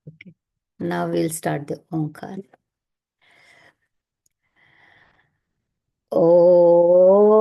Okay. Now we'll start the Omkar. Om.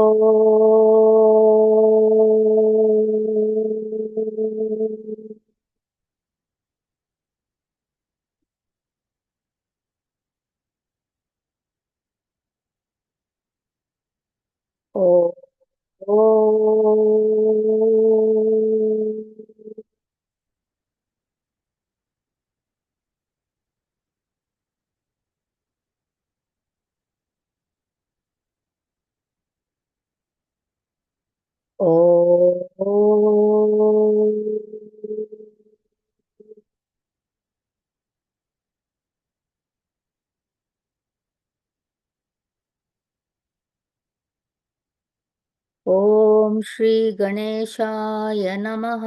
ॐ श्री गणेशाय नमः।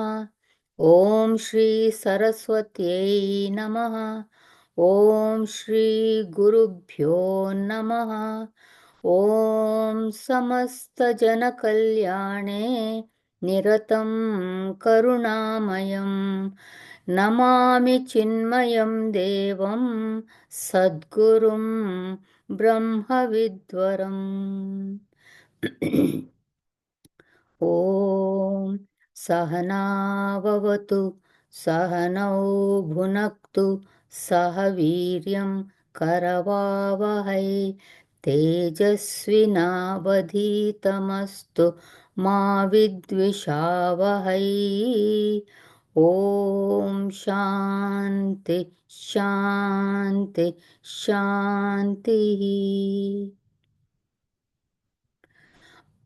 ॐ श्री सरस्वत्यै नमः। ॐ श्री गुरुभ्यो नमः। ॐ समस्तजनकल्याणे निरतं करुणामयं नमामि चिन्मयं देवं सद्गुरुं ब्रह्मविद्वरम्। ॐ सहनाववतु सहनौ भुनक्तु सह वीर्यं करवावहै तेजस्विनावधीतमस्तु मा विद्विषावहै। ॐ शान्ति शान्ति शान्तिः।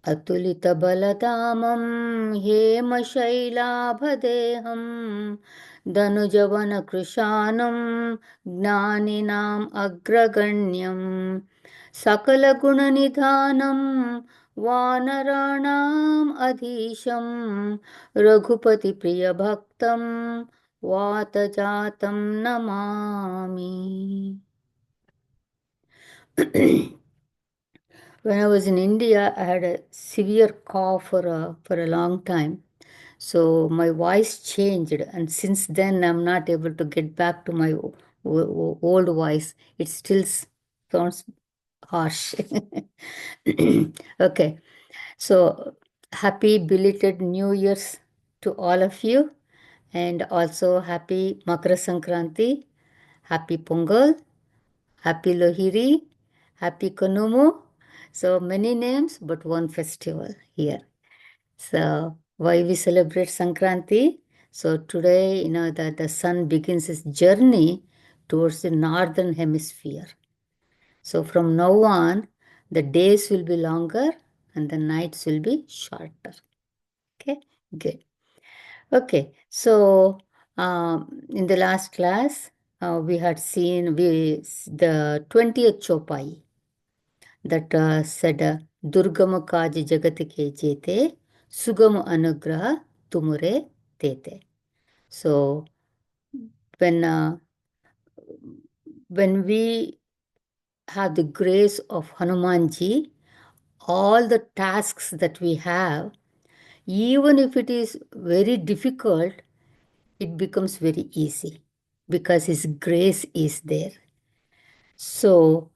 अतुलितबलधामं हेमशैलाभदेहं दनुजवनकृशानं ज्ञानिनाम् अग्रगण्यं सकलगुणनिधानं वानराणाम् अधीशं रघुपतिप्रियभक्तं वातजातं Namami. When I was in India, I had a severe cough for a long time. So my voice changed, and since then I'm not able to get back to my old voice. It still sounds harsh. Okay, so happy belated New Year's to all of you, and also happy Makara Sankranti, happy Pongal, happy Lohiri, happy Kanumu. So many names, but one festival here. So why we celebrate Sankranti? So today, the sun begins its journey towards the northern hemisphere. So from now on, the days will be longer and the nights will be shorter. Okay, good. Okay, so in the last class, we had seen the 20th Chopai that said, Durgama kaj jagat ke jete, sugam anugraha tumure tete. So when uh, when we have the grace of Hanumanji, all the tasks that we have, even if it is very difficult, it becomes very easy because his grace is there. So,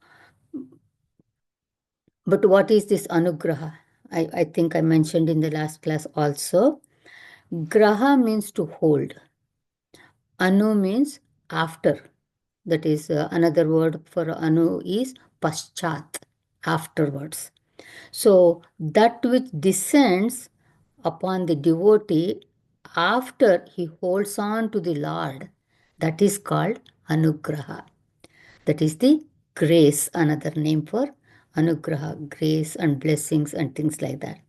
but what is this anugraha? I think I mentioned in the last class also. Graha means to hold. Anu means after. That is another word for anu is paschat, afterwards. So that which descends upon the devotee after he holds on to the Lord, that is called anugraha. That is the grace, another name for anugraha, grace and blessings and things like that.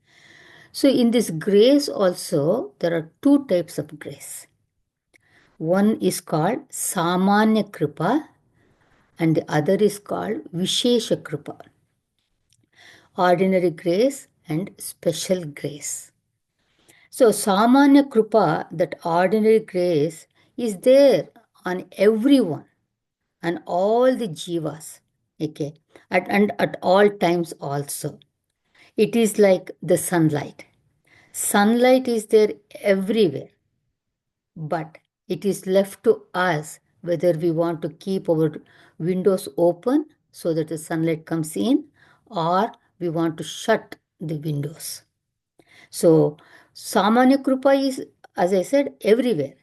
So in this grace also, there are two types of grace. One is called Samanya Kripa and the other is called Vishesha Kripa. Ordinary grace and special grace. So Samanya Kripa, that ordinary grace, is there on everyone and all the jivas. Okay. And at all times also. It is like the sunlight. Sunlight is there everywhere, but it is left to us whether we want to keep our windows open so that the sunlight comes in, or we want to shut the windows. So, Samanya Krupa is, as I said, everywhere.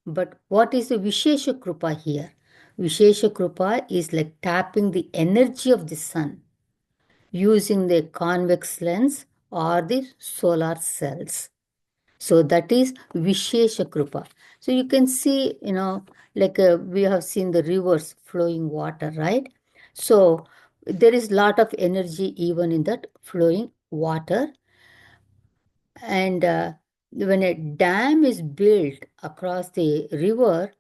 But what is the Vishesha Krupa here? Vishesha Krupa is like tapping the energy of the sun using the convex lens or the solar cells. So that is Vishesha Krupa. So you can see, like we have seen the rivers flowing water, right? So there is lot of energy even in that flowing water. And when a dam is built across the river,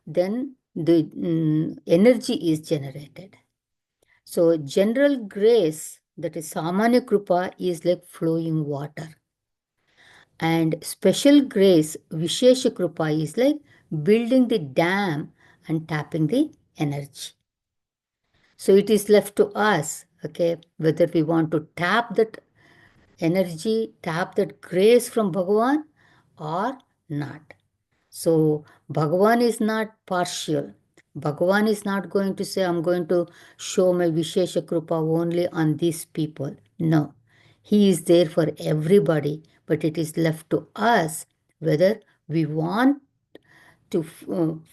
then the energy is generated. So general grace, that is Samanya Krupa, is like flowing water. And special grace, Vishesha Krupa, is like building the dam and tapping the energy. So it is left to us, okay, whether we want to tap that energy, tap that grace from Bhagavan or not. So Bhagavan is not partial. Bhagavan is not going to say, I'm going to show my Vishesha Krupa only on these people. No. He is there for everybody, but it is left to us whether we want to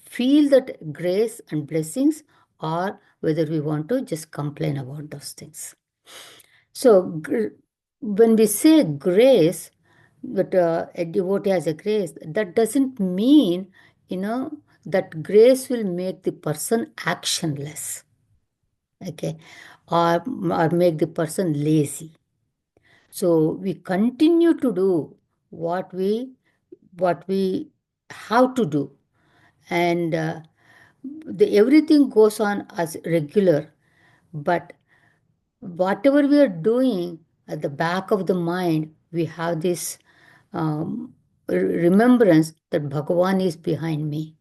feel that grace and blessings, or whether we want to just complain about those things. So, when we say grace, that a devotee has a grace, that doesn't mean, that grace will make the person actionless, okay, or make the person lazy. So we continue to do what we have to do, and everything goes on as regular, but whatever we are doing, at the back of the mind, we have this remembrance that Bhagavan is behind me.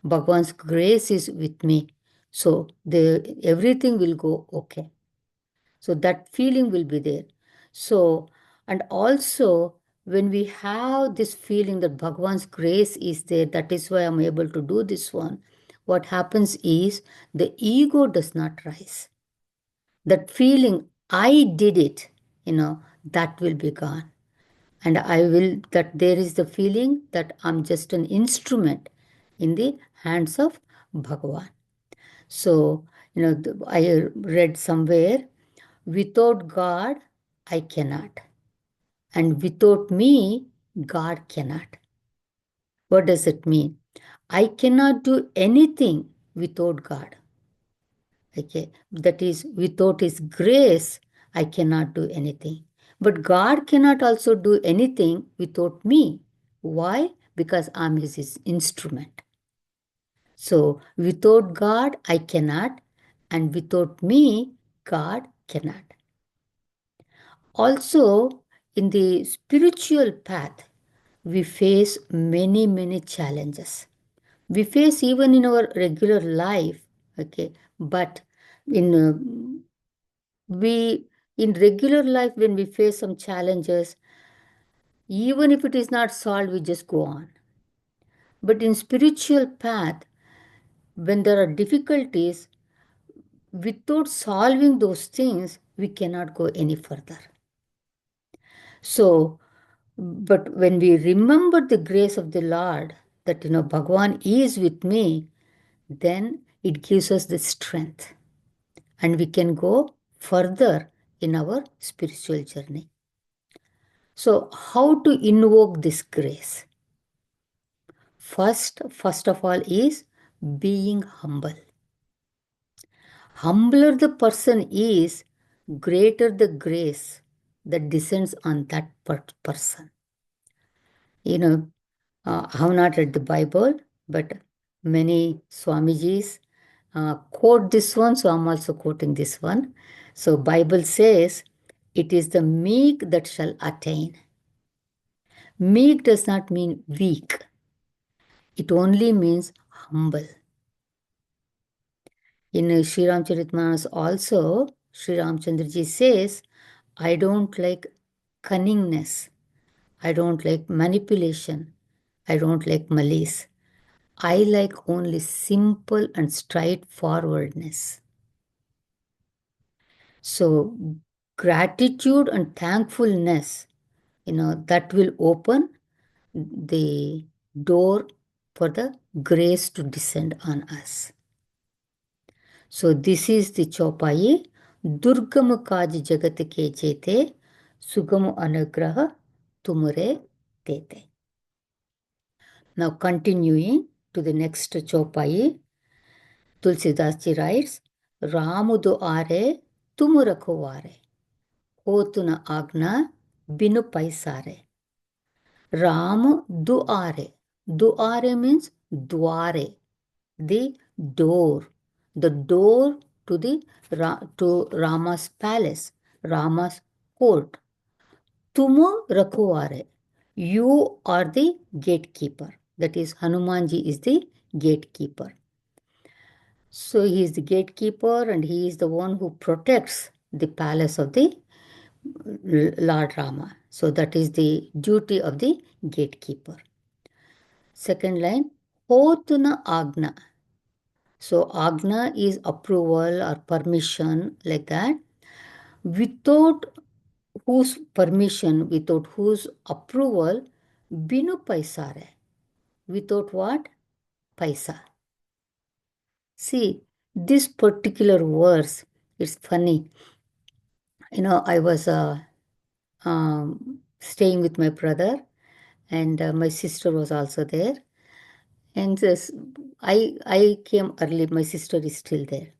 Bhagavan's grace is with me. So everything will go okay. So that feeling will be there. So, and also when we have this feeling that Bhagavan's grace is there, that is why I'm able to do this one, what happens is the ego does not rise. That feeling, I did it, that will be gone. And that there is the feeling that I'm just an instrument in the hands of Bhagavan. So, I read somewhere, without God, I cannot. And without me, God cannot. What does it mean? I cannot do anything without God. Okay, that is, without His grace, I cannot do anything. But God cannot also do anything without me. Why? Because I'm His instrument. So, without God, I cannot, and without me, God cannot. Also, in the spiritual path, we face many, many challenges. We face even in our regular life, okay, but in we in regular life, when we face some challenges, even if it is not solved, we just go on. But in spiritual path, when there are difficulties, without solving those things, we cannot go any further. So, but when we remember the grace of the Lord, that Bhagavan is with me, then it gives us the strength, and we can go further in our spiritual journey. So, how to invoke this grace? First of all, is being humble. Humbler the person is, greater the grace that descends on that person. I have not read the Bible, but many Swamijis quote this one, so I'm also quoting this one. So Bible says, it is the meek that shall attain. Meek does not mean weak. It only means humble. In Sri Ramcharitmanas also, Sri Ramchandraji says, I don't like cunningness. I don't like manipulation. I don't like malice. I like only simple and straightforwardness. So, gratitude and thankfulness, that will open the door for the grace to descend on us. So, this is the Chopai. Durgamu kaj jagat ke jete, sugamu anugraha tumure dete. Now, continuing to the next Chopai, Tulsidas ji writes, Ramudu are, tumu rakhuvare. Hotuna agna, binu paisare. Ram duare. Duare means dware, the door. The door to to Rama's palace, Rama's court. Tumo rakhuvare. You are the gatekeeper. That is, Hanumanji is the gatekeeper. So he is the gatekeeper and he is the one who protects the palace of the Lord Rama. So that is the duty of the gatekeeper. Second line, Hotuna Agna. So Agna is approval or permission, like that. Without whose permission, without whose approval, Binu Paisare. Without what? Paisa. See, this particular verse, it's funny. I was staying with my brother, and my sister was also there. And I came early. My sister is still there.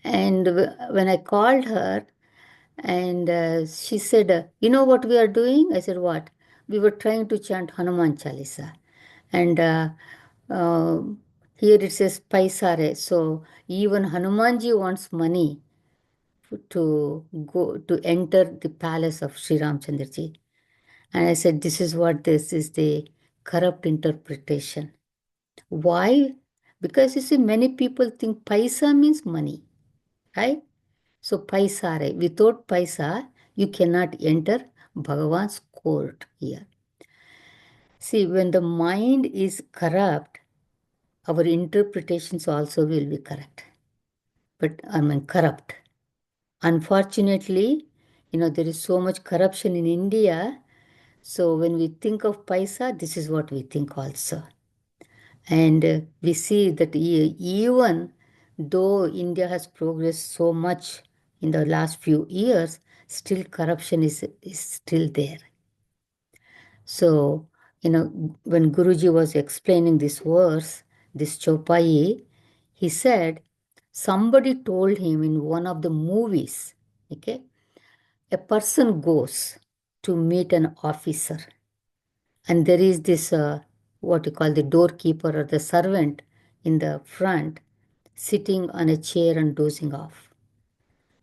And when I called her, and she said, "You know what we are doing?" I said, "What?" "We were trying to chant Hanuman Chalisa, and uh, here it says Paisare. So even Hanumanji wants money to go to enter the palace of Sri Ramchandraji." And I said, "This is what this is the corrupt interpretation." Why? Because you see, many people think paisa means money, right? So paisare, without paisa, you cannot enter Bhagavan's court here. See, when the mind is corrupt, our interpretations also will be correct. But I mean corrupt. Unfortunately, there is so much corruption in India. So when we think of paisa, this is what we think also. And we see that even though India has progressed so much in the last few years, still corruption is still there. So, when Guruji was explaining this verse, this Chopai, he said, somebody told him in one of the movies, okay, a person goes to meet an officer, and there is this what you call the doorkeeper or the servant in the front sitting on a chair and dozing off.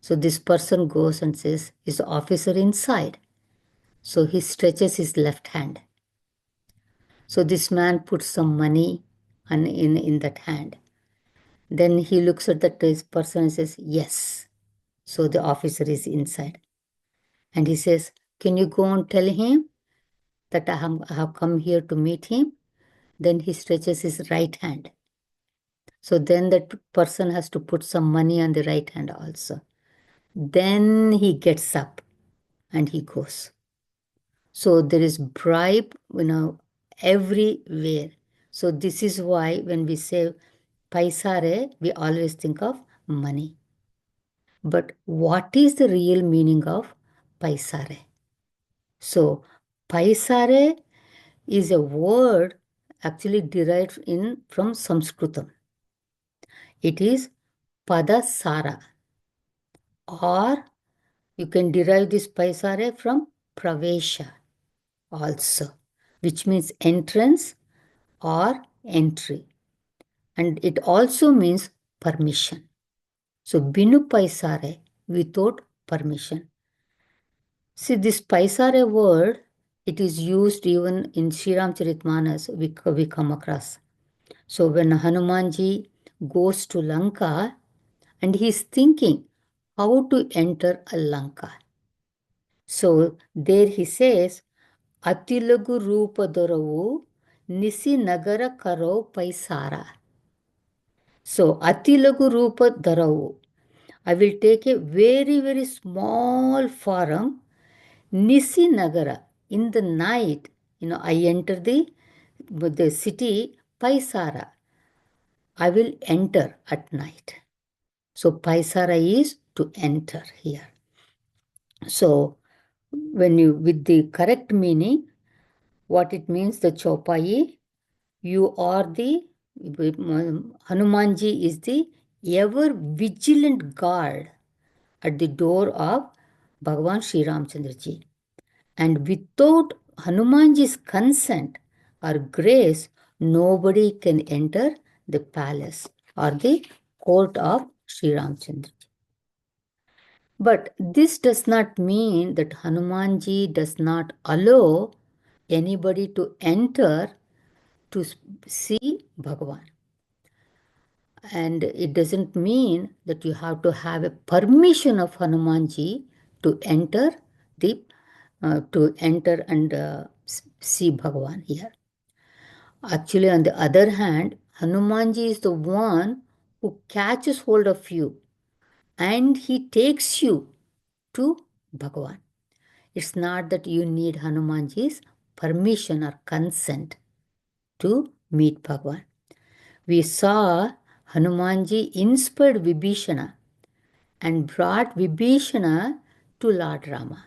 So this person goes and says, "Is the officer inside?" So he stretches his left hand. So this man puts some money in that hand. Then he looks at this person and says, "Yes." So the officer is inside. And he says, "Can you go and tell him that I have come here to meet him?" Then he stretches his right hand. So then that person has to put some money on the right hand also. Then he gets up and he goes. So there is bribe, everywhere. So this is why when we say paisare, we always think of money. But what is the real meaning of paisare? So paisare is a word actually derived from Sanskritam. It is padasara, or you can derive this paisare from pravesha also, which means entrance or entry. And it also means permission. So binu paisare, without permission. See, this paisare word, it is used even in Sri Ramcharitmanas, we come across. So when Hanumanji goes to Lanka and he is thinking how to enter a Lanka. So there he says, Atilagu Rupa Doravu Nisi Nagara Karo Paisara. So, Atilagu Rupa Dharavu. I will take a very, very small form. Nisi Nagara. In the night, I enter the city Paisara. I will enter at night. So, Paisara is to enter here. So, with the correct meaning, what it means, the Chopai, you are the, Hanumanji is the ever vigilant guard at the door of Bhagavan Sri Ramchandraji. And without Hanumanji's consent or grace, nobody can enter the palace or the court of Sri Ramchandra. But this does not mean that Hanumanji does not allow anybody to enter to see Bhagavan. And it doesn't mean that you have to have a permission of Hanumanji to enter and see Bhagavan here. Actually, on the other hand, Hanumanji is the one who catches hold of you and he takes you to Bhagavan. It's not that you need Hanumanji's permission or consent to meet Bhagavan. We saw Hanumanji inspired Vibhishana and brought Vibhishana to Lord Rama.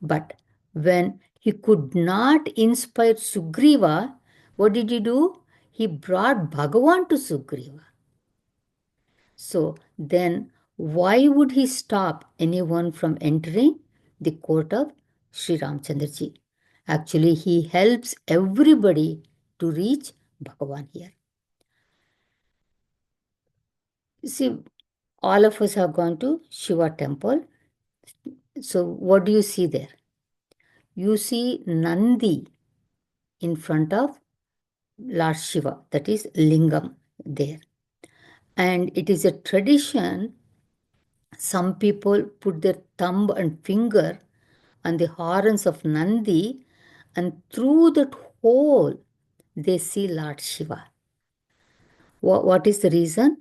But when he could not inspire Sugriva, what did he do? He brought Bhagavan to Sugriva. So then, why would he stop anyone from entering the court of Sri Ramchandraji? Actually, he helps everybody to reach Bhagavan here. See, all of us have gone to Shiva temple. So what do you see there? You see Nandi in front of Lord Shiva, that is Lingam there. And it is a tradition, some people put their thumb and finger on the horns of Nandi, and through that hole they see Lord Shiva. What is the reason?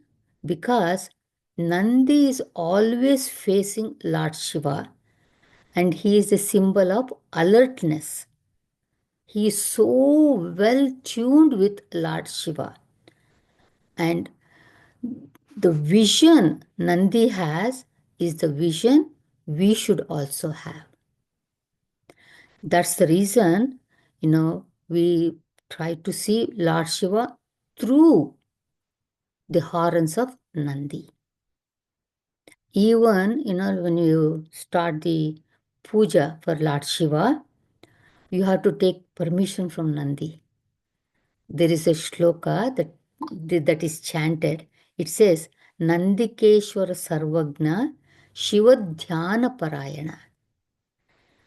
Because Nandi is always facing Lord Shiva and he is a symbol of alertness. He is so well tuned with Lord Shiva. And the vision Nandi has is the vision we should also have. That's the reason, we try to see Lord Shiva through the horns of Nandi. Even, when you start the puja for Lord Shiva, you have to take permission from Nandi. There is a shloka that is chanted. It says, Nandikeshwara Sarvagna Shiva Dhyana Parayana.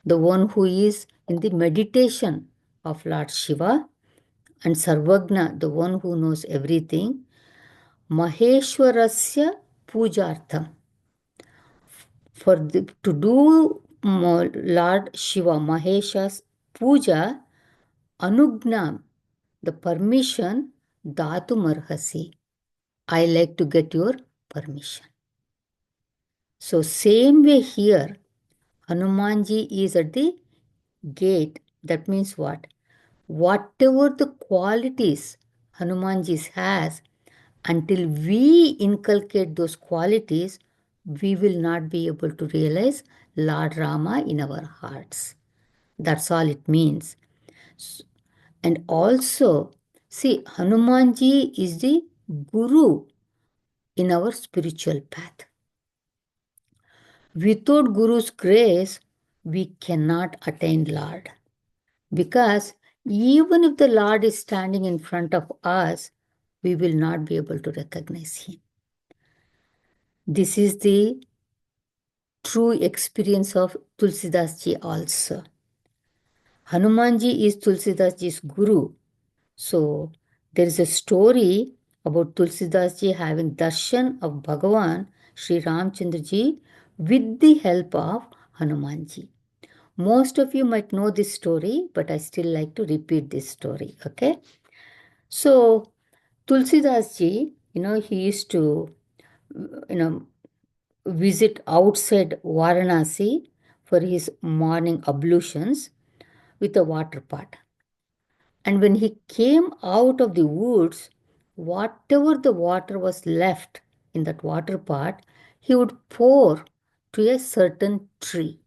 The one who is in the meditation of Lord Shiva, and Sarvagna, the one who knows everything, Maheshwarasya Pujartham. To do Lord Shiva, Mahesha's puja, Anugnam, the permission, Dhatu Marhasi. I like to get your permission. So same way here, Hanumanji is at the gate. That means what? Whatever the qualities Hanumanji has, until we inculcate those qualities, we will not be able to realize Lord Rama in our hearts. That's all it means. And also, see, Hanumanji is the Guru in our spiritual path. Without Guru's grace, we cannot attain Lord. Because even if the Lord is standing in front of us, we will not be able to recognize him. This is the true experience of Tulsidas ji also. Hanumanji is Tulsidas ji's Guru. So there is a story about Tulsidas ji having darshan of Bhagavan Sri Ramchandra ji with the help of Hanumanji. Most of you might know this story, but I still like to repeat this story. Okay. So Tulsidas ji, he used to, you know, visit outside Varanasi for his morning ablutions with a water pot. And when he came out of the woods, whatever the water was left in that water pot, he would pour to a certain tree.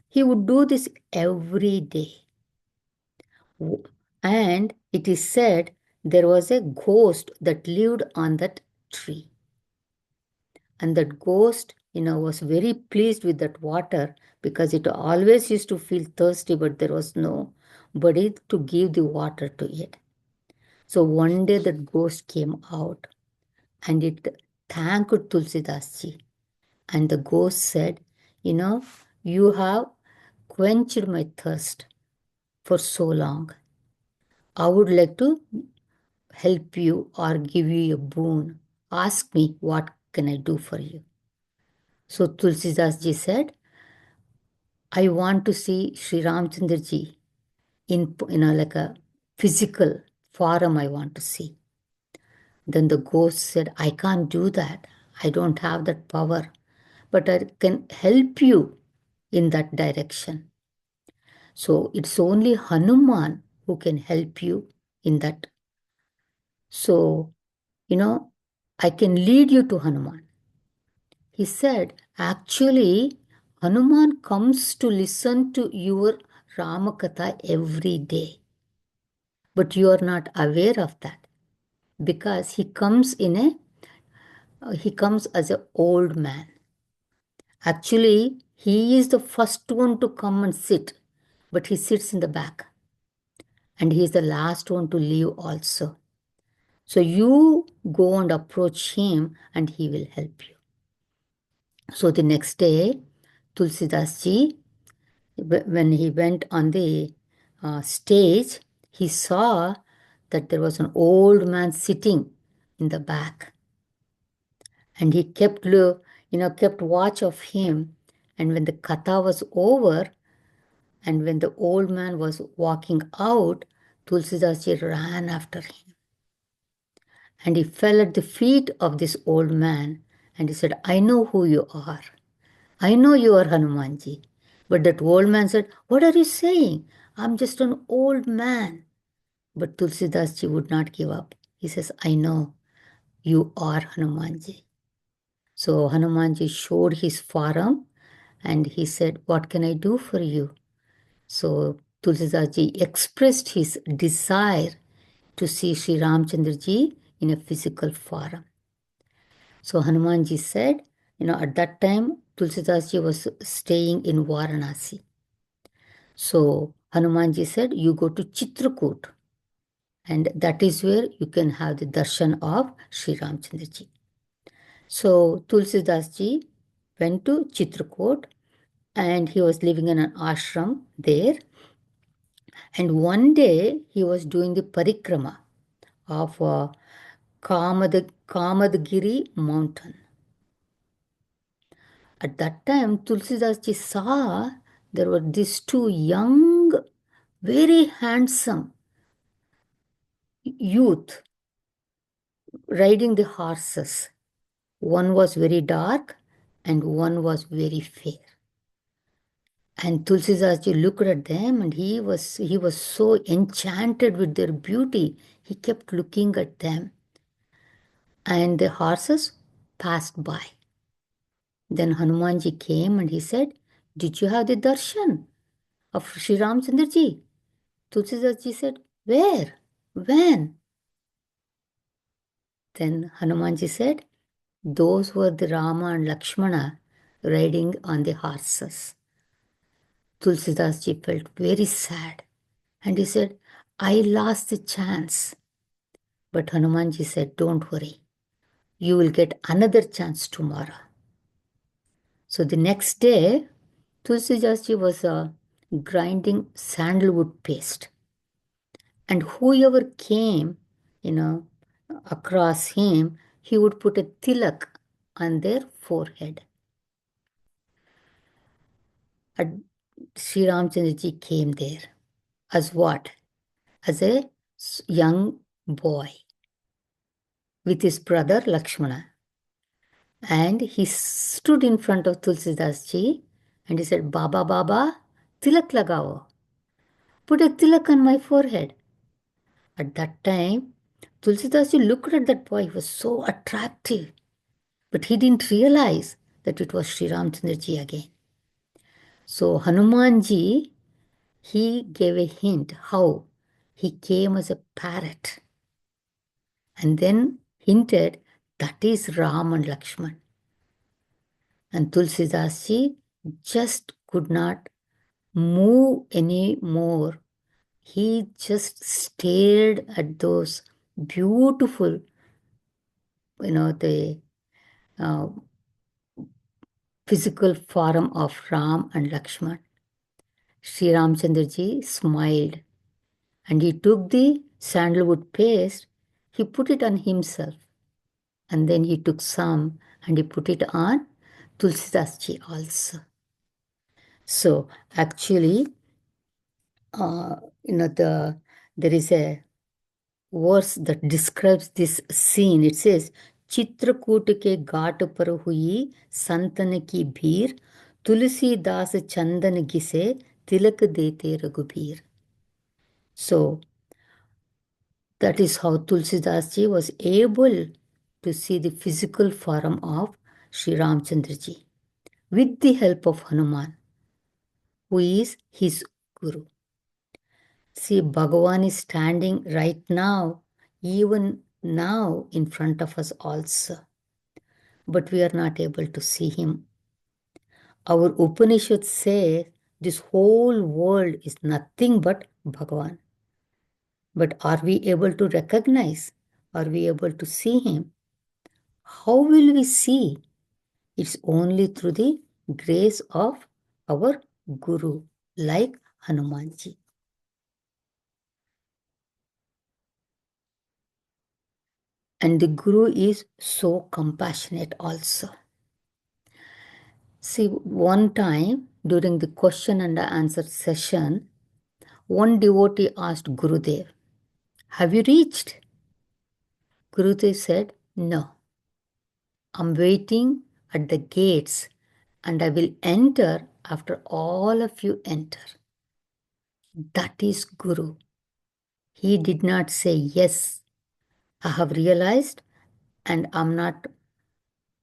He would do this every day. And it is said there was a ghost that lived on that tree. And that ghost, was very pleased with that water because it always used to feel thirsty, but there was nobody to give the water to it. So one day that ghost came out and it thanked Tulsidas ji. And the ghost said, you have quenched my thirst for so long. I would like to help you or give you a boon. Ask me what can I do for you. So Tulsidas ji said, I want to see Sri Ramchandra ji in like a physical form I want to see. Then the ghost said, I can't do that. I don't have that power, but I can help you in that direction. So it's only Hanuman who can help you in that. So, I can lead you to Hanuman. He said, actually, Hanuman comes to listen to your Ramakatha every day. But you are not aware of that because he comes as an old man. Actually, he is the first one to come and sit, but he sits in the back. And he is the last one to leave also. So you go and approach him and he will help you. So the next day, Tulsidas ji, when he went on the stage, he saw that there was an old man sitting in the back. And he kept watch of him. And when the katha was over, and when the old man was walking out, Tulsidas ji ran after him. And he fell at the feet of this old man and he said, I know who you are. I know you are Hanumanji. But that old man said, what are you saying? I'm just an old man. But Tulsidas ji would not give up. He says, I know you are Hanumanji. So Hanumanji showed his forearm and he said, what can I do for you? So Tulsidas ji expressed his desire to see Sri Ramchandra ji in a physical form. So Hanumanji said, at that time, Tulsidas ji was staying in Varanasi. So Hanumanji said, you go to Chitrakoot, and that is where you can have the darshan of Sri Ramchandra ji. So Tulsidas ji went to Chitrakoot and he was living in an ashram there. And one day he was doing the parikrama of Kamadgiri mountain. At that time, Tulsidas ji saw there were these two young, very handsome youth riding the horses. One was very dark and one was very fair. And Tulsidas ji looked at them and he was so enchanted with their beauty. He kept looking at them. And the horses passed by. Then Hanumanji came and he said, did you have the darshan of Sri Ramchandra ji? Tulsidas ji said, where? When? Then Hanumanji said, those were the Rama and Lakshmana riding on the horses. Tulsidas ji felt very sad and he said, I lost the chance. But Hanumanji said, don't worry. You will get another chance tomorrow. So the next day, Tulsidas ji was grinding sandalwood paste. And whoever came, across him, he would put a tilak on their forehead. Sri Ramchandra came there. As what? As a young boy with his brother Lakshmana. And he stood in front of Tulsidas ji and he said, Baba, Baba, tilak lagao. Put a tilak on my forehead. At that time, Tulsidas ji looked at that boy. He was so attractive. But he didn't realize that it was Sri Ramchandra ji again. So Hanuman ji, he gave a hint how he came as a parrot and then hinted that is Ram and Lakshman. And Tulsidas ji just could not move anymore. He just stared at those beautiful, the uh, physical form of Ram and Lakshman. Sri Ramchandra ji smiled and he took the sandalwood paste, he put it on himself, and then he took some and he put it on Tulsidas ji also. So actually, there is a verse that describes this scene. It says, Chitrakoot के घाट पर हुई संतन की भीड़, तुलसीदास चंदन घिसे तिलक देते Raghubir. So that is how Tulsidas ji was able to see the physical form of Sri Ramchandra ji with the help of Hanuman, who is his guru. See, Bhagavan is standing right now, even now in front of us also. But we are not able to see him. Our Upanishads say this whole world is nothing but Bhagavan. But are we able to recognize? Are we able to see him? How will we see? It's only through the grace of our Guru, like Hanumanji. And the Guru is so compassionate also. See, one time during the question and answer session, one devotee asked Gurudev, have you reached? Gurudev said, no. I'm waiting at the gates and I will enter after all of you enter. That is Guru. He did not say, yes, I have realized and I'm not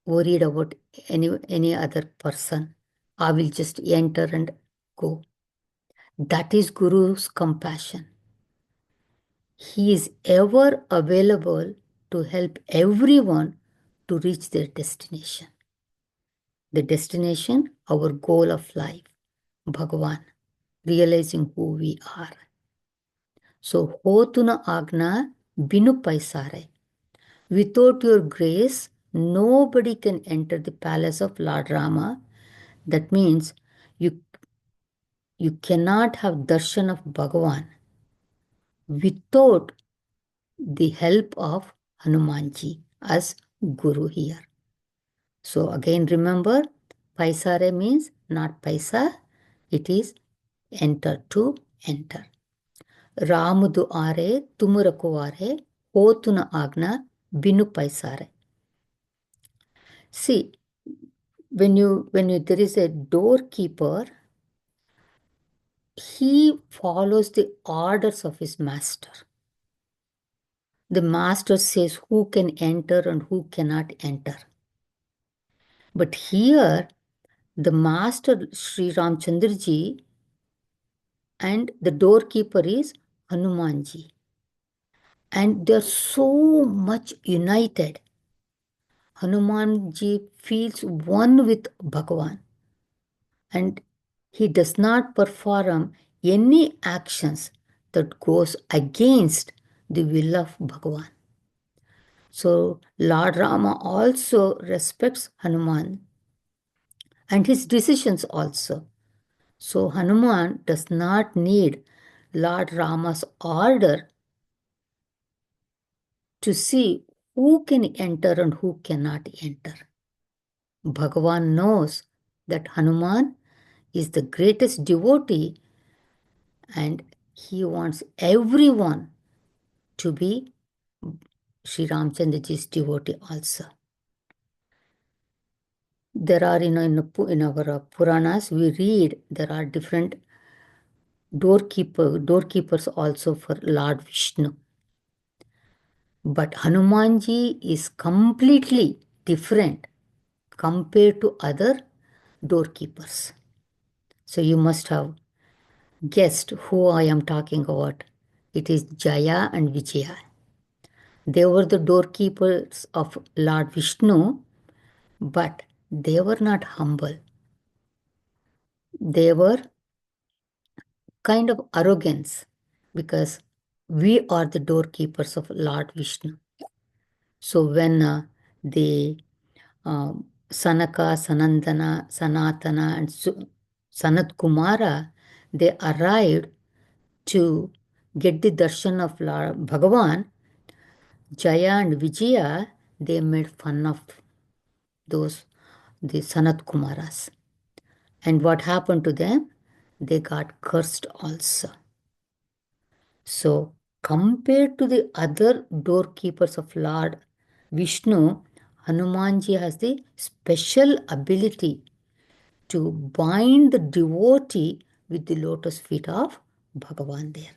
worried about any other person. I will just enter and go. That is Guru's compassion. He is ever available to help everyone to reach their destination. The destination, our goal of life, Bhagavan, realizing who we are. So, Hotuna Agna Binu Paisare. Without your grace, nobody can enter the palace of Lord Rama. That means you cannot have darshan of Bhagavan without the help of Hanumanji as Guru here. So again remember, Paisare means not paisa, it is enter, to enter. Ramudu are, tumurakuare, hotuna agna, binu paisare. See, when there is a doorkeeper, he follows the orders of his master. The master says who can enter and who cannot enter. But here, the master Sri Ramchandra ji and the doorkeeper is Hanumanji. And they're so much united. Hanumanji feels one with Bhagavan. And he does not perform any actions that goes against the will of Bhagavan. So Lord Rama also respects Hanuman and his decisions also. So Hanuman does not need Lord Rama's order to see who can enter and who cannot enter. Bhagavan knows that Hanuman is the greatest devotee, and he wants everyone to be Sri Ramchandraji's devotee also. There are, in our Puranas, we read there are different doorkeepers also for Lord Vishnu. But Hanumanji is completely different compared to other doorkeepers. So you must have guessed who I am talking about. It is Jaya and Vijaya. They were the doorkeepers of Lord Vishnu, but they were not humble. They were kind of arrogance because we are the doorkeepers of Lord Vishnu. So when the Sanaka, Sanandana, Sanatana, and Sanat Kumara, they arrived to get the darshan of Lord Bhagavan, Jaya and Vijaya, they made fun of the Sanat Kumaras. And what happened to them? They got cursed also. So, compared to the other doorkeepers of Lord Vishnu, Hanumanji has the special ability to bind the devotee with the lotus feet of Bhagavan there.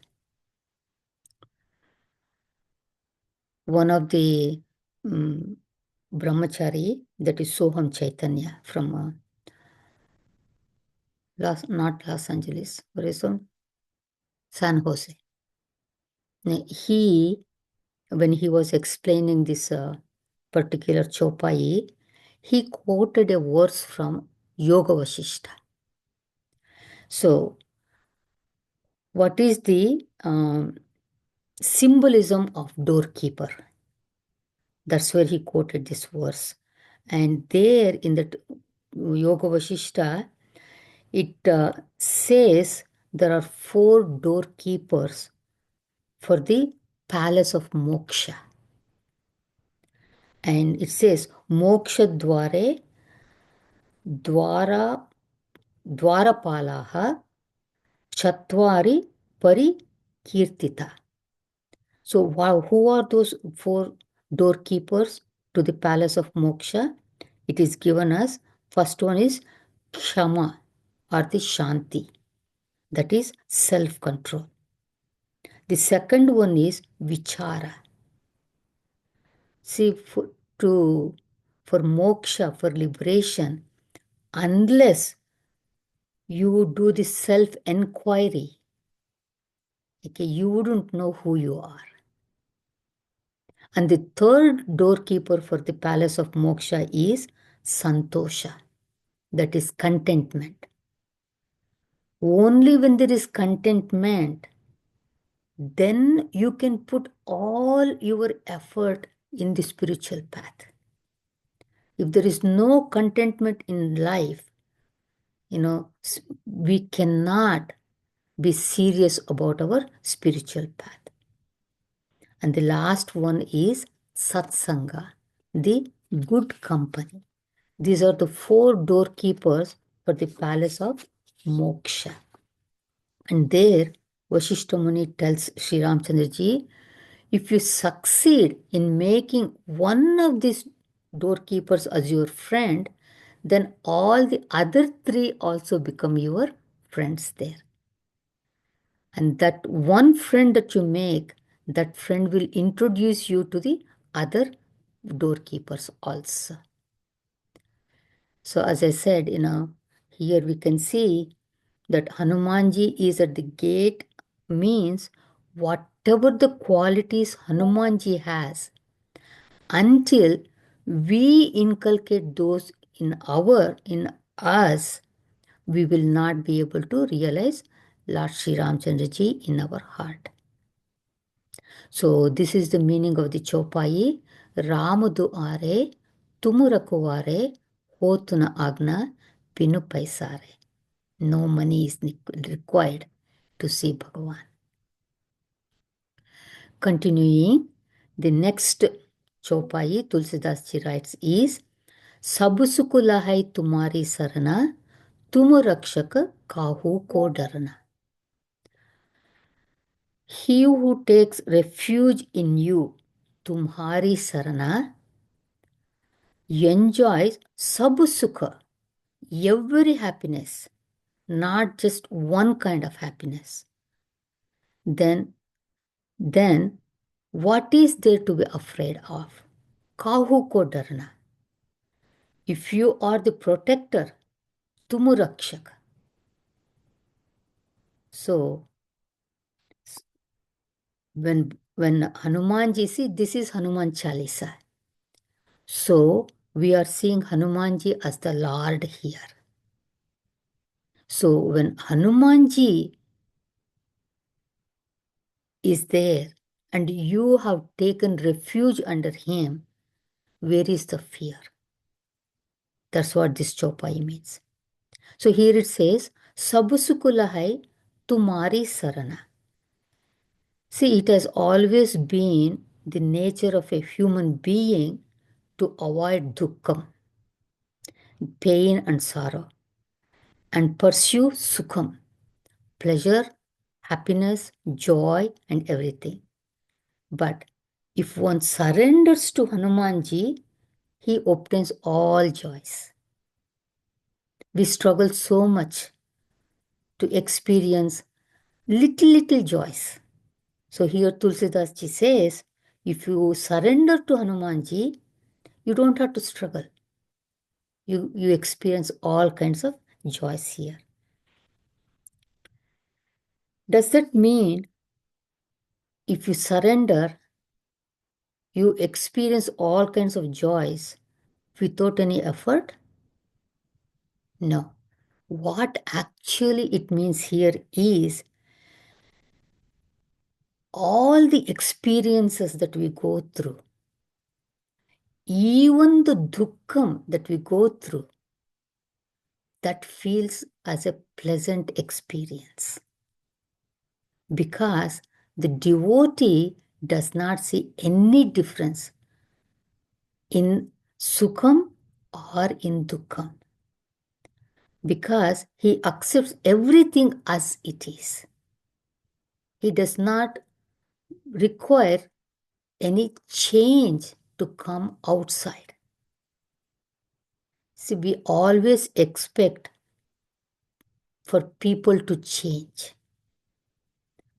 One of the brahmachari, that is Soham Chaitanya from not Los Angeles, where is it? San Jose. He, when he was explaining this particular Chopai, he quoted a verse from Yoga Vasishta. So, what is the symbolism of doorkeeper? That's where he quoted this verse. And there in the Yoga Vasishta, it says there are 4 doorkeepers for the palace of moksha. And it says, Moksha Dware Dwara Dwarapalaha Chatvari Parikirtita. So, who are those 4 doorkeepers to the palace of moksha? It is given as first one is Kshama or the Shanti, that is self control. The second one is Vichara. See, for moksha, for liberation, unless you do the self enquiry, okay, you wouldn't know who you are. And the third doorkeeper for the palace of moksha is Santosha, that is contentment. Only when there is contentment, then you can put all your effort in the spiritual path. If there is no contentment in life, we cannot be serious about our spiritual path. And the last one is Satsanga, the good company. These are the 4 doorkeepers for the palace of moksha. And there, Vasishta Muni tells Sri Ramchandraji, if you succeed in making one of these doorkeepers as your friend, then all the other 3 also become your friends there. And that one friend that you make, that friend will introduce you to the other doorkeepers also. So as I said, here we can see that Hanumanji is at the gate, means whatever the qualities Hanumanji has, until we inculcate those in us, we will not be able to realize Lord Sri Ramchandraji in our heart. So this is the meaning of the Chopai. Ramadu are, Tumurakuare, Hotuna Agna, Pinu Paisare. No money is required to see Bhagavan. Continuing, the next Chopai Tulsidas ji writes is Sabusukula hai tumari sarana, तुम रक्षक काहू को डरना. He who takes refuge in you, तुम्हारी Sarna, enjoys सब सुख, every happiness, not just one kind of happiness. Then what is there to be afraid of? काहू को डरना. If you are the protector, तुम रक्षक. So when Hanumanji, see, this is Hanuman Chalisa. So we are seeing Hanumanji as the Lord here. So when Hanumanji is there and you have taken refuge under him, where is the fear? That's what this chopai means. So here it says, Sabusukula hai tumari sarana. See, it has always been the nature of a human being to avoid dukkham, pain and sorrow, and pursue sukham, pleasure, happiness, joy, and everything. But if one surrenders to Hanumanji, he obtains all joys. We struggle so much to experience little joys. So here Tulsidas ji says, if you surrender to Hanumanji, you don't have to struggle. You experience all kinds of joys here. Does that mean if you surrender, you experience all kinds of joys without any effort? No. What actually it means here is all the experiences that we go through, even the dukkham that we go through, that feels as a pleasant experience. Because the devotee does not see any difference in sukham or in dukkham. Because he accepts everything as it is. He does not require any change to come outside. See, we always expect for people to change.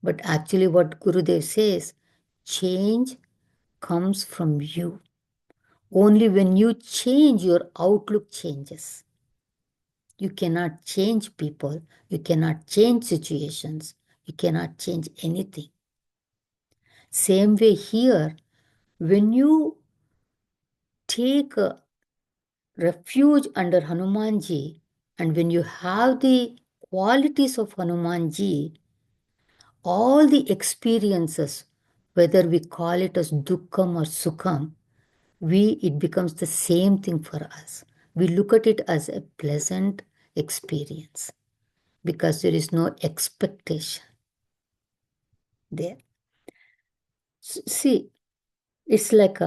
But actually what Gurudev says, change comes from you. Only when you change, your outlook changes. You cannot change people. You cannot change situations. You cannot change anything. Same way here, when you take a refuge under Hanumanji, and when you have the qualities of Hanumanji, all the experiences, whether we call it as dukkham or sukham, it becomes the same thing for us. We look at it as a pleasant experience because there is no expectation there. See, it's like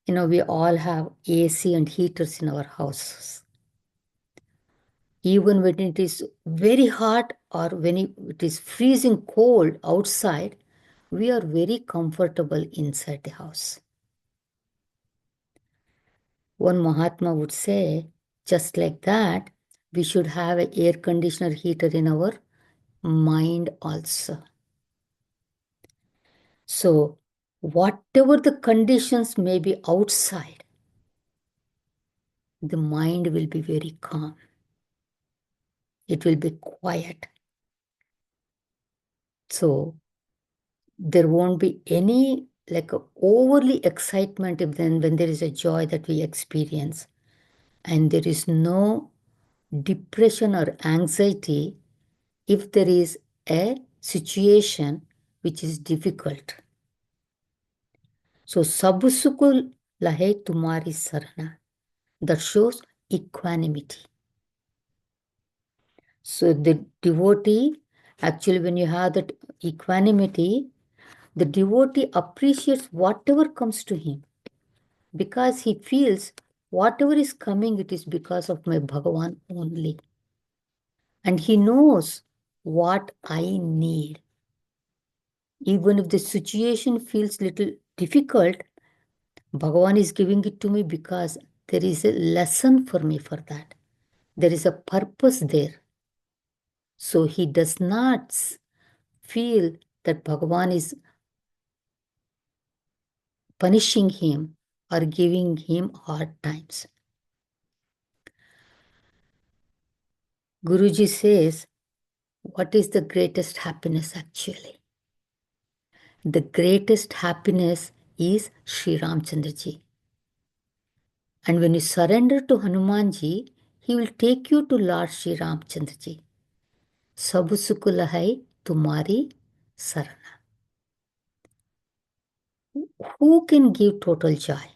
we all have AC and heaters in our houses. Even when it is very hot or when it is freezing cold outside, we are very comfortable inside the house. One Mahatma would say, just like that, we should have an air conditioner heater in our mind also. So, whatever the conditions may be outside, the mind will be very calm. It will be quiet. So, there won't be any overly excitement when there is a joy that we experience, and there is no depression or anxiety if there is a situation which is difficult. So sabusukul lahe tumari sarana, that shows equanimity. So the devotee, actually when you have that equanimity, the devotee appreciates whatever comes to him because he feels whatever is coming, it is because of my Bhagavan only. and He knows what I need. Even if the situation feels little difficult, Bhagavan is giving it to me because there is a lesson for me for that. There is a purpose there. So he does not feel that Bhagavan is punishing him or giving him hard times. Guruji says, what is the greatest happiness actually? The greatest happiness is Sri Ramchandraji. And when you surrender to Hanumanji, he will take you to Lord Sri Ramchandraji. Sabu sukulahai tumari sarana. Who can give total joy?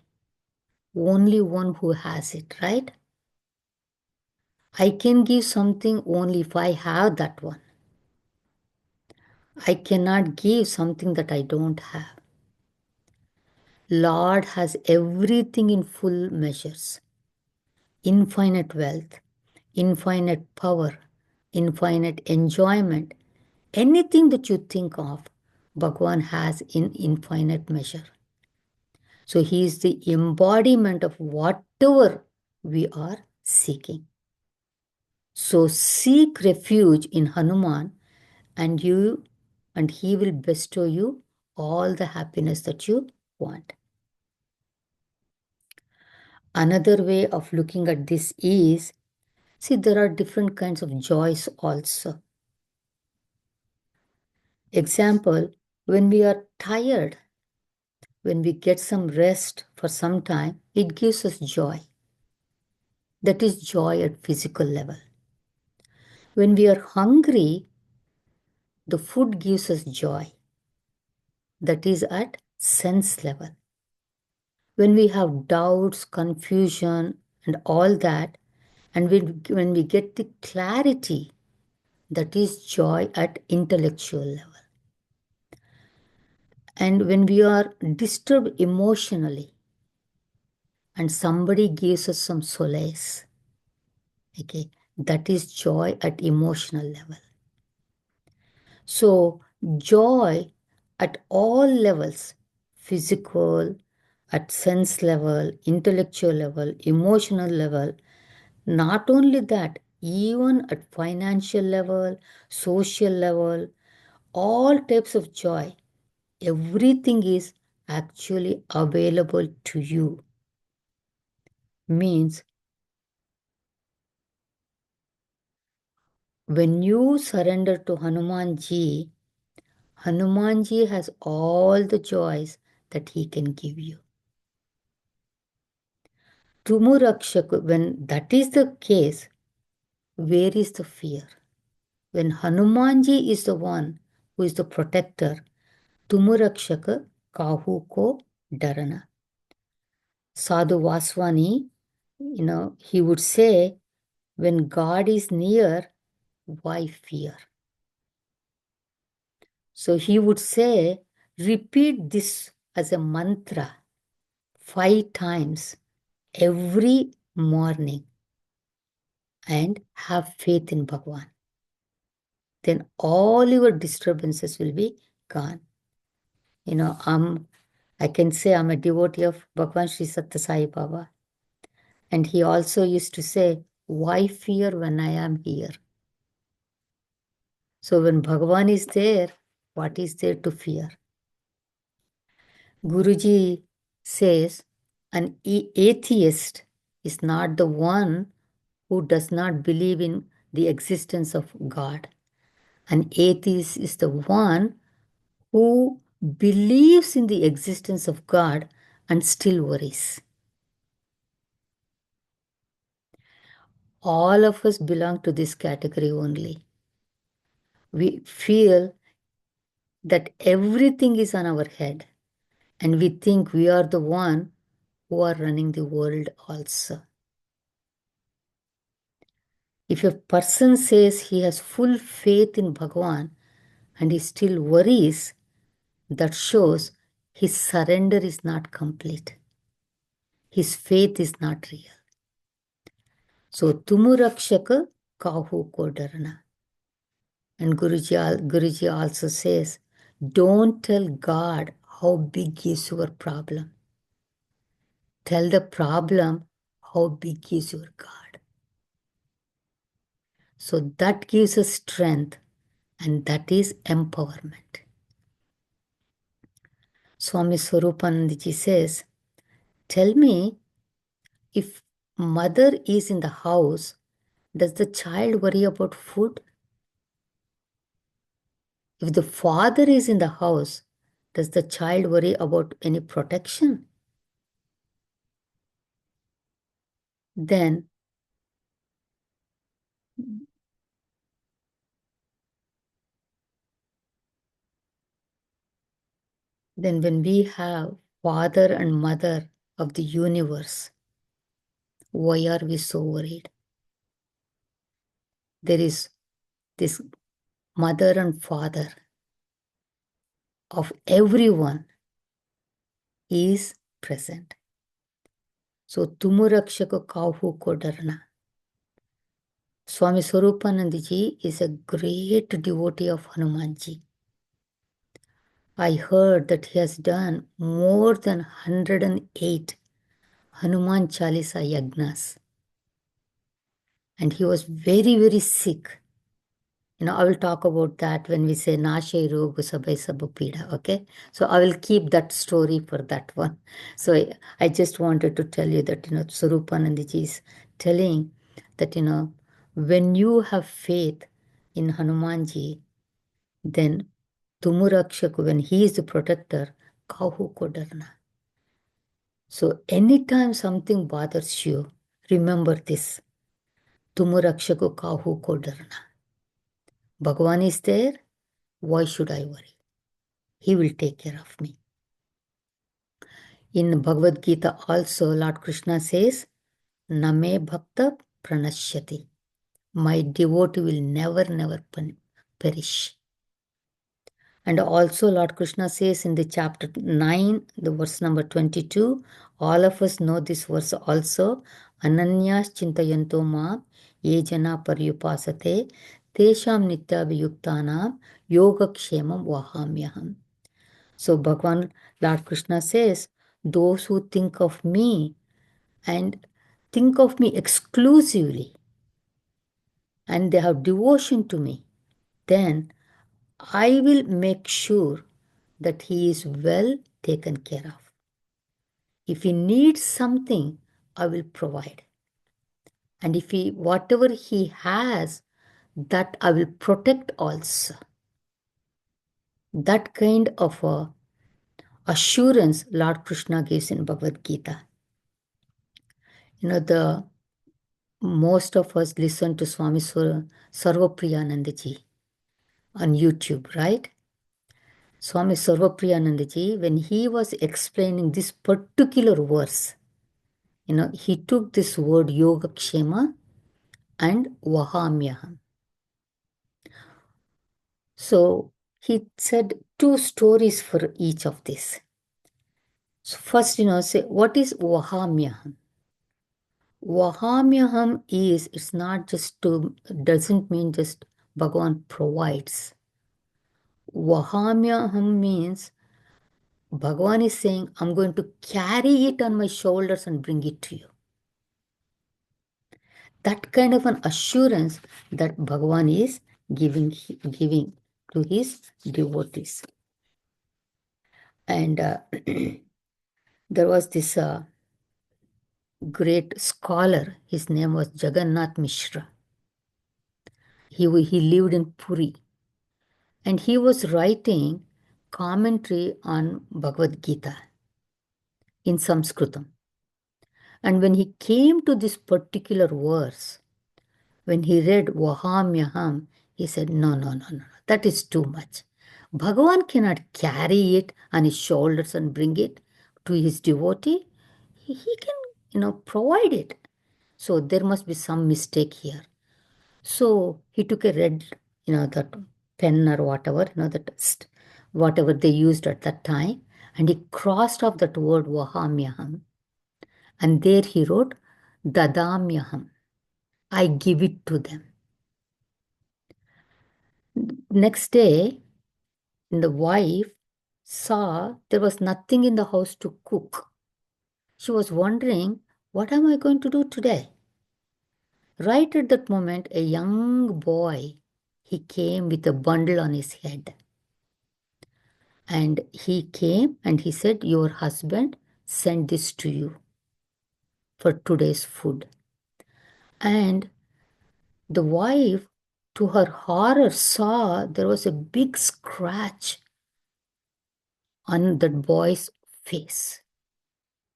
Only one who has it, right? I can give something only if I have that one. I cannot give something that I don't have. Lord has everything in full measures. Infinite wealth, infinite power, infinite enjoyment. Anything that you think of, Bhagwan has in infinite measure. So he is the embodiment of whatever we are seeking. So seek refuge in Hanuman and he will bestow you all the happiness that you want. Another way of looking at this is, see, there are different kinds of joys also. Example, when we are tired, when we get some rest for some time, it gives us joy. That is joy at physical level. When we are hungry, the food gives us joy. That is at sense level. When we have doubts, confusion, and all that, and when we get the clarity, that is joy at intellectual level. And when we are disturbed emotionally, and somebody gives us some solace, okay, that is joy at emotional level. So, joy at all levels, physical, at sense level, intellectual level, emotional level, not only that, even at financial level, social level, all types of joy, everything is actually available to you. Means when you surrender to Hanumanji, Hanumanji has all the joys that he can give you. Tumurakshak, when that is the case, where is the fear? When Hanumanji is the one who is the protector, Tumurakshak kahu ko darana. Sadhu Vaswani, he would say, when God is near, why fear? So he would say, repeat this as a mantra 5 times every morning and have faith in Bhagwan. Then all your disturbances will be gone. I can say I'm a devotee of Bhagwan Sri Sathya Sai Baba. And he also used to say, why fear when I am here? So when Bhagavan is there, what is there to fear? Guruji says, an atheist is not the one who does not believe in the existence of God. An atheist is the one who believes in the existence of God and still worries. All of us belong to this category only. We feel that everything is on our head and we think we are the one who are running the world also. If a person says he has full faith in Bhagavan and he still worries, that shows his surrender is not complete. His faith is not real. So, Tumurakshaka Kahu Kodarana. And Guruji also says, don't tell God how big is your problem. Tell the problem how big is your God. So that gives us strength, and that is empowerment. Swami Swarupanandaji says, tell me, if mother is in the house, does the child worry about food? If the father is in the house, does the child worry about any protection? Then, when we have father and mother of the universe, why are we so worried? There is this mother and father of everyone is present. So, Tumurakshaka Kauhu Kodarna. Swami Swarupanandji is a great devotee of Hanumanji. I heard that he has done more than 108 Hanuman Chalisa yagnas. And he was very, very sick. I will talk about that when we say Nashe Rogu Sabai Sabupida, okay? So I will keep that story for that one. So I just wanted to tell you that, Swarupanandji is telling that, when you have faith in Hanumanji, then Tumurakshak, when he is the protector, Kahu Kodarna. So anytime something bothers you, remember this. Tumurakshak Kahu Kodarna. Bhagavan is there. Why should I worry? He will take care of me. In Bhagavad Gita also, Lord Krishna says, Name Bhakta Pranashyati. My devotee will never, never perish. And also Lord Krishna says in the chapter 9, the verse number 22, all of us know this verse also, Ananyas Chintayanto Ma Ye Jana Paryupasate Tesham Nityabhiyuktanam Yogakshemam Vahamyaham. So Bhagavan, Lord Krishna says, those who think of me and think of me exclusively and they have devotion to me, then I will make sure that he is well taken care of. If he needs something, I will provide. And if whatever he has, that I will protect also. That kind of assurance Lord Krishna gives in Bhagavad Gita. The most of us listen to Swami Sarvapriyanandaji on YouTube, right? Swami Sarvapriyanandaji, when he was explaining this particular verse, he took this word Yogakshema and Vahamyaham. So he said two stories for each of this. So first, say, what is Vahamyaham? Vahamyaham is, it's not just doesn't mean just Bhagavan provides. Vahamyaham means Bhagavan is saying, I'm going to carry it on my shoulders and bring it to you. That kind of an assurance that Bhagavan is giving to his devotees. And there was this great scholar, his name was Jagannath Mishra. He lived in Puri. And he was writing commentary on Bhagavad Gita in Sanskritam. And when he came to this particular verse, when he read Vahamyaham, he said, no, that is too much. Bhagavan cannot carry it on his shoulders and bring it to his devotee. He can, provide it. So there must be some mistake here. So he took a red, that pen or whatever, whatever they used at that time, and he crossed off that word Vahamyaham. And there he wrote Dadamyaham. I give it to them. Next day, the wife saw there was nothing in the house to cook. She was wondering, what am I going to do today? Right at that moment, a young boy, he came with a bundle on his head. And he came and he said, your husband sent this to you for today's food. And the wife, to her horror, saw there was a big scratch on that boy's face.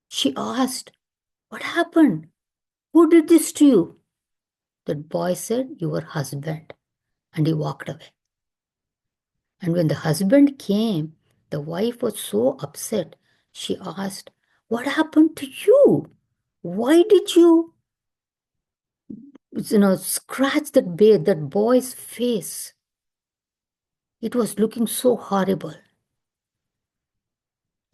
She asked, what happened? Who did this to you? That boy said, your husband. And he walked away. And when the husband came, the wife was so upset. She asked, what happened to you? Why did you scratch that boy's face? It was looking so horrible.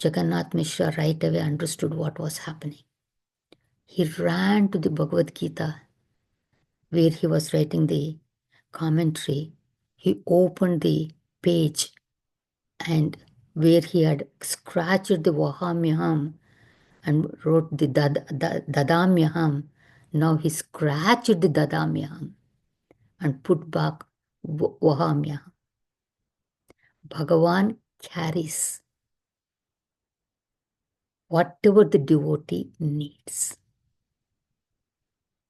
Jagannath Mishra right away understood what was happening. He ran to the Bhagavad Gita where he was writing the commentary. He opened the page and where he had scratched the Vahamyaham and wrote the Dadamyaham. Now he scratched the Dadamyaham and put back Vahamyaham. Bhagavan carries whatever the devotee needs.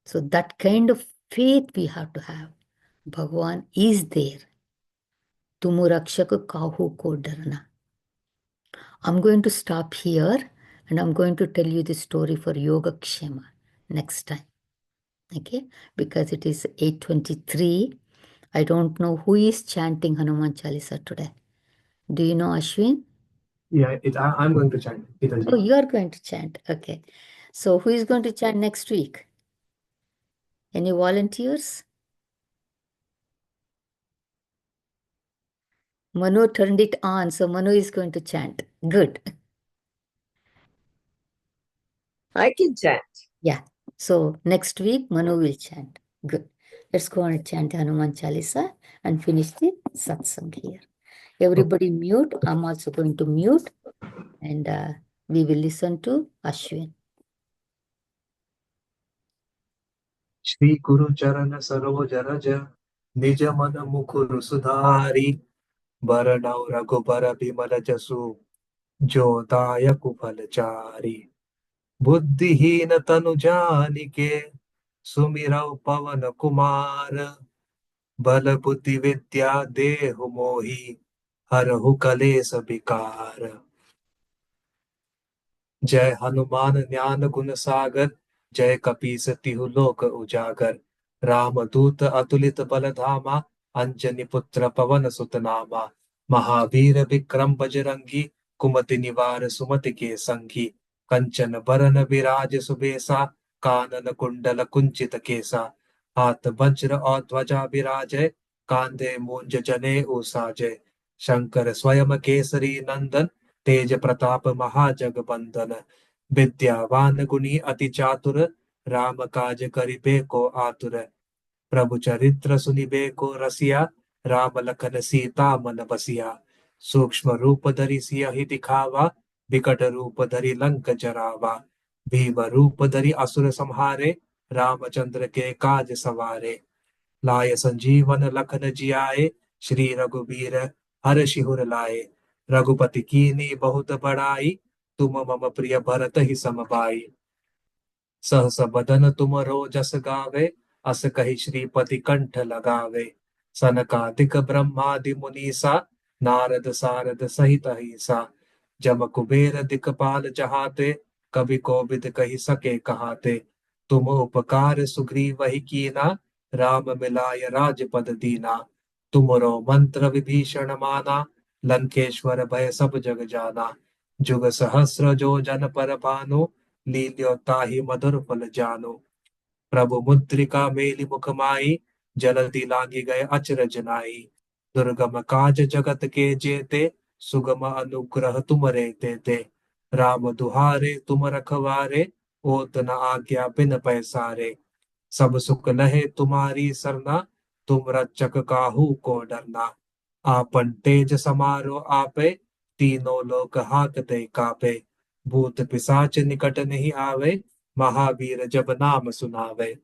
So that kind of faith we have to have. Bhagavan is there. Tumu rakshaka kahu ko darna. I'm going to stop here and I'm going to tell you the story for Yoga Kshema next time. Okay? Because it is 8:23. I don't know who is chanting Hanuman Chalisa today. Do you know, Ashwin? Yeah, I'm going to chant, Oh, Gitaji. you are going to chant. Okay. So who is going to chant next week? Any volunteers? Manu turned it on, so Manu is going to chant. Good. I can chant. Yeah. So next week, Manu will chant. Good. Let's go and chant Hanuman Chalisa and finish the satsang here. Everybody mute. I'm also going to mute and we will listen to Ashwin. Shri गुरु चरण सरोज रज निज मन मुकुर सुधारी बरनउँ रघुबर बिमल जसु जो दायक फलचारी बुद्धिहीन तनु जानिके सुमिरौ पवन कुमार बल बुद्धि विद्या देहु मोहि हरहु कलेस विकार जय हनुमान ज्ञान गुण सागर जय कपीस तिहु लोक उजागर रामदूत अतुलित बल धामा अंजनी पुत्र पवन सुत नामा महावीर विक्रम बजरंगी कुमति निवार सुमति के संगी कंचन बरन विराज सुबेसा कानन कुंडल कुंचित केसा हाथ वज्र और ध्वजा विराजय कांधे मूंज जने साजय शंकर स्वयं केसरी नंदन तेज प्रताप महाजगबंदन विद्यावान गुणी अति चातुर राम काज करिबे को आतुर प्रभु चरित्र सुनिबे को रसिया राम लखन सीता मन बसिया सूक्ष्म रूप धरि सियहि दिखावा विकट रूप धरि लंक जरावा भीम रूप धरि असुर संहारे रामचंद्र के काज सवारे लाय संजीवन लखन जियाए श्री रघुबीर हरषि लाए रघुपति कीनी बहुत बड़ाई तुम मम प्रिय भरत ही समबाई सहस बदन तुम जस गावे अस कहि श्रीपति कंठ लगावे सनकादिक ब्रह्मादि मुनीसा नारद सारद सहित अहिसा जम कुबेर दिखपाल चहाते कवि कोविद कहि सके कहाते तुम उपकार सुग्रीव वही कीना राम मिलाय राजपद दीना तुमरो मंत्र विभीषण माना लंकेश्वर भय सब जग जाना जुग सहस्र जो जन पर भानु लील्यो ताहि मधुर फल जानो प्रभु मुद्रिका मेलि मुख माई जलधि लांगी गए अचरज नाई दुर्गम काज जगत के जेते सुगम अनुग्रह तुम रे तेते राम दुहारे तुम रखवारे ओत न आज्ञा बिन पैसारे सब सुख लहे तुम्हारी सरना तुम रक्षक काहू को डरना। आपन तेज समारो आपे, तीनों लोक हाकते कापे। भूत पिशाच निकट नहीं आवे, महावीर जब नाम सुनावे।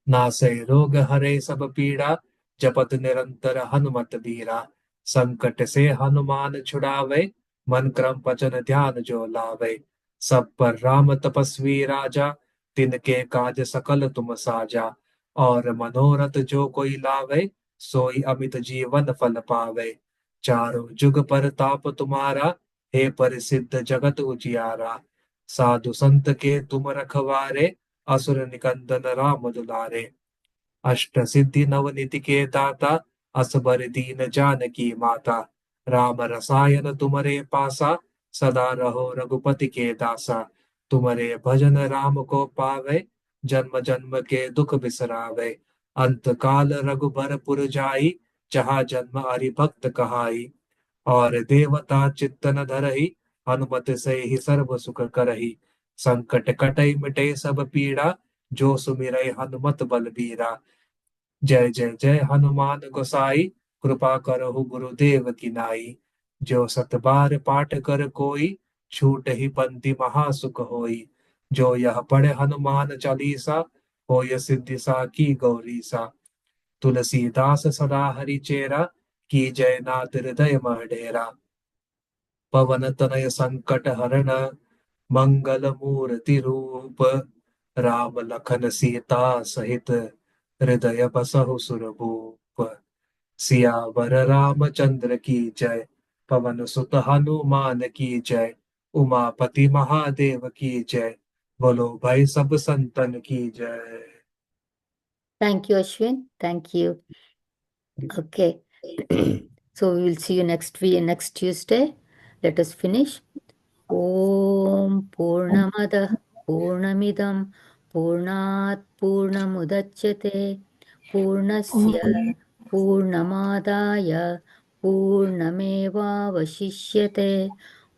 नासै रोग हरे सब पीड़ा, जपत निरंतर हनुमत बीरा। संकट से हनुमान छुड़ावे, मन क्रम वचन ध्यान जो लावे। सब पर राम तपस्वी राजा, तिनके काज सकल तुम साजा। और मनोरथ जो कोई लावे, सोई अमित जीवन फल पावे। चारों जुग पर ताप तुम्हारा, हे परिसिद्ध जगत उजियारा। साधु संत के तुम रखवारे, असुर निकंदन राम दुलारे। अष्ट सिद्धि नवनिधि के दाता, असबर दीन जानकी माता। राम रसायन तुम्हारे पासा, सदा रहो रघुपति के दासा। तुम्हारे भजन राम को पावे, जन्म जन्म के दुख बिसरावे। अंत काल रघुबर पुर जाई, जहाँ जन्म हरि भक्त कहाई। और देवता चित्तन धरहि, हनुमत से ही सर्व सुख करहि। संकट कटई मिटे सब पीड़ा, जो सुमिरै हनुमत बलबीरा। जय जय जय हनुमान गोसाई, कृपा करहु गुरुदेव की नाई। जो सत बार पाठ कर कोई, छूट ही बंदी महासुख होई। जो यह पढ़े हनुमान चालीसा, होय सिद्धि साखी गौरीसा। तुलसीदास सदा हरि चेरा, की जय नाथ हृदय मह डेरा। पवन तनय संकट हरण, मंगल मूर्ति रूप। राम लखन सीता सहित, हृदय बसहु सुरभूप। सियावर रामचंद्र की जय, पवन सुत हनुमान की जय। उमापति महादेव की जय, बोलो भाई सब संतन की जय। Thank you, Ashwin. Thank you. Okay. So we will see you next Tuesday. Let us finish. ॐ पूर्णमदः पूर्णमिदं पूर्णात् पूर्णमुदच्यते पूर्णस्य पूर्णमादाय पूर्णमेवावशिष्यते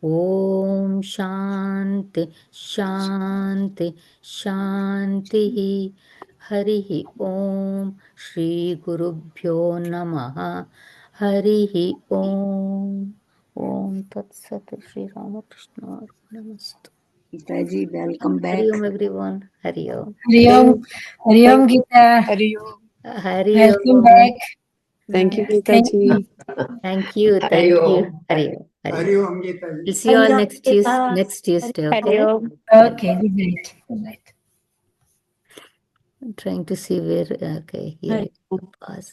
ॐ शान्ति शान्ति शान्तिः हरिः ॐ श्रीगुरुभ्यो नमः हरिः ॐ ओम तत्सत श्री रामकृष्ण नमस्तु Gitaji, welcome back. Hari Om everyone Hari Om Hariom, Hariom Gita. Hari Welcome Om back. Thank you, Thank Gitaji. you. Thank you Hari Hari Om. Om Hari Hari Om Gitaji. we'll see you all next Tuesday okay Okay, good night. Good night. I'm trying to see where okay here it pause